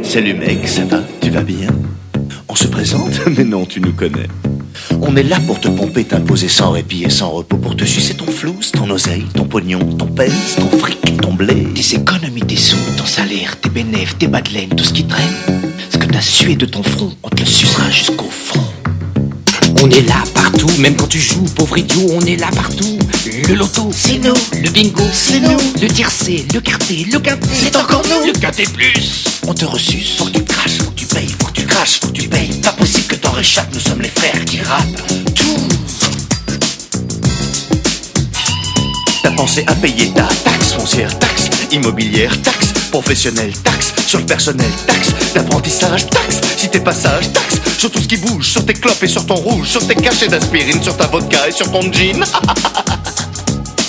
Salut mec, ça va? Tu vas bien? On se présente? Mais non, tu nous connais. On est là pour te pomper, t'imposer sans répit et sans repos, pour te sucer ton flouze, ton oseille, ton pognon, ton pèse, ton fric, ton blé. Tes économies, tes sous, ton salaire, tes bénéfices, tes bas de laine, tout ce qui traîne. Ce que t'as sué de ton front, on te le sucera jusqu'au fond. On est là partout, même quand tu joues, pauvre idiot, on est là partout. Le loto, c'est nous. Le bingo, c'est nous. Le tiercé, le quarté, le quinté, c'est encore nous. Le quinté plus. On te ressuce, faut que tu craches, faut que tu payes, faut que tu craches, faut que tu payes. Pas possible que t'en réchappes, nous sommes les frères qui rappent tout. T'as pensé à payer ta taxe foncière, taxe immobilière, taxe professionnelle, taxe sur le personnel, taxe d'apprentissage, taxe si t'es pas sage, taxe sur tout ce qui bouge, sur tes clopes et sur ton rouge, sur tes cachets d'aspirine, sur ta vodka et sur ton jean.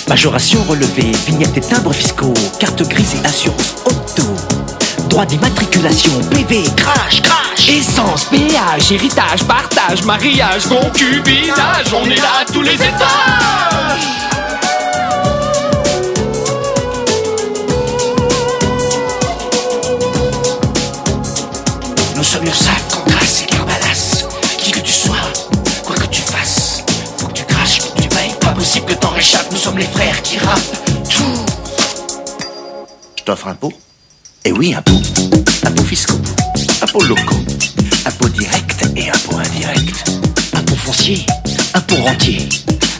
Majoration relevée, vignettes et timbres fiscaux, carte grise et assurance auto. Droit d'immatriculation, PV, crash, crash. Essence, péage, héritage, partage, mariage, concubinage. On est là à tous les étages. Nous sommes URSAF, Cancrasse et Carbalas. Qui que tu sois, quoi que tu fasses, faut que tu craches, faut que tu payes. Pas possible que t'en réchappes, nous sommes les frères qui rappent tout. Je t'offre un pot? Eh oui, impôts. Impôts fiscaux, impôts locaux, impôts directs et impôts indirects. Impôt foncier, impôt rentier,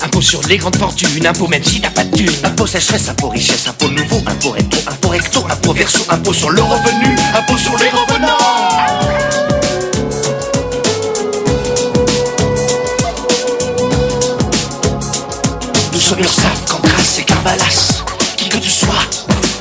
impôt sur les grandes fortunes, impôt même si t'as pas de thunes. Impôt sécheresse, impôt richesse, impôt nouveau, impôt rétro, impôt recto, impôt verso, impôt sur le revenu, impôt sur les revenants. Nous sommes URSAF, Cancrasse et Carbalas. Qui que tu sois,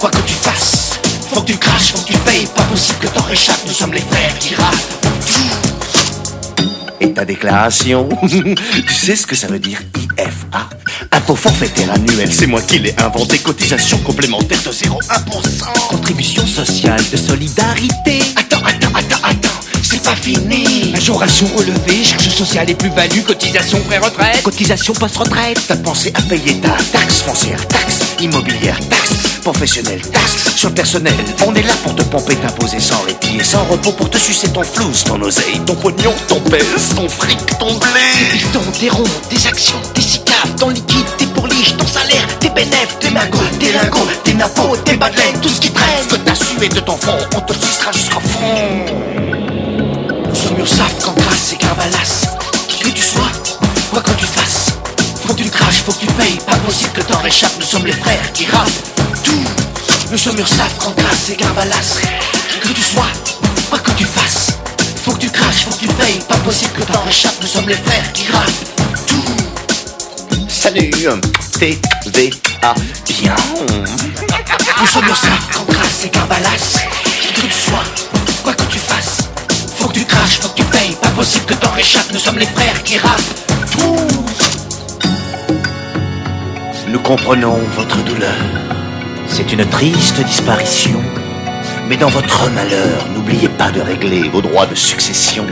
quoi que tu fasses, faut que tu craches, faut que tu payes. Pas possible que t'en réchappes, nous sommes les frères qui rappent tout. Et ta déclaration, tu sais ce que ça veut dire IFA? Impôt forfaitaire annuel, c'est moi qui l'ai inventé. Cotisation complémentaire de 0,1%. Contribution sociale de solidarité. Attends, c'est pas fini. Majoration relevée, charges sociales et plus-value, cotisation pré-retraite, Cotisation post-retraite. T'as pensé à payer ta taxe foncière, taxe immobilière, taxe professionnelle, taxe sur le personnel. On est là pour te pomper, t'imposer sans répit et sans repos, pour te sucer ton flouze, ton oseille, ton pognon, ton pèse, ton fric, ton blé. tes pistons, tes ronds, tes actions, tes cicaves, ton liquide, tes pourliches, ton salaire, tes bénéfices, tes magots, tes lingots, tes nappos, tes bas de laine, tout ce qui traîne. Ce que t'as sué de ton front, on te le sucera jusqu'au fond. Nous sommes URSAF, Cancrasse et Carbalas. Qui que tu sois, quoi que tu fasses, faut que tu craches, faut que tu payes. Pas possible que t'en réchappes, nous sommes les frères qui rappent tout. Nous sommes URSAF, Cancrasse et Carbalas. Qui que tu sois, quoi que tu fasses, faut que tu craches, faut que tu payes. Pas possible que t'en réchappes, nous sommes les frères qui rappent tout. Salut, TVA, bien. Nous sommes URSAF, Cancrasse et Carbalas. Qui que tu sois, quoi que tu fasses, faut que tu craches, faut que tu payes. Pas possible que t'en réchappes, nous sommes les frères qui rappent tout. Nous comprenons votre douleur. C'est une triste disparition. Mais dans votre malheur, n'oubliez pas de régler vos droits de succession.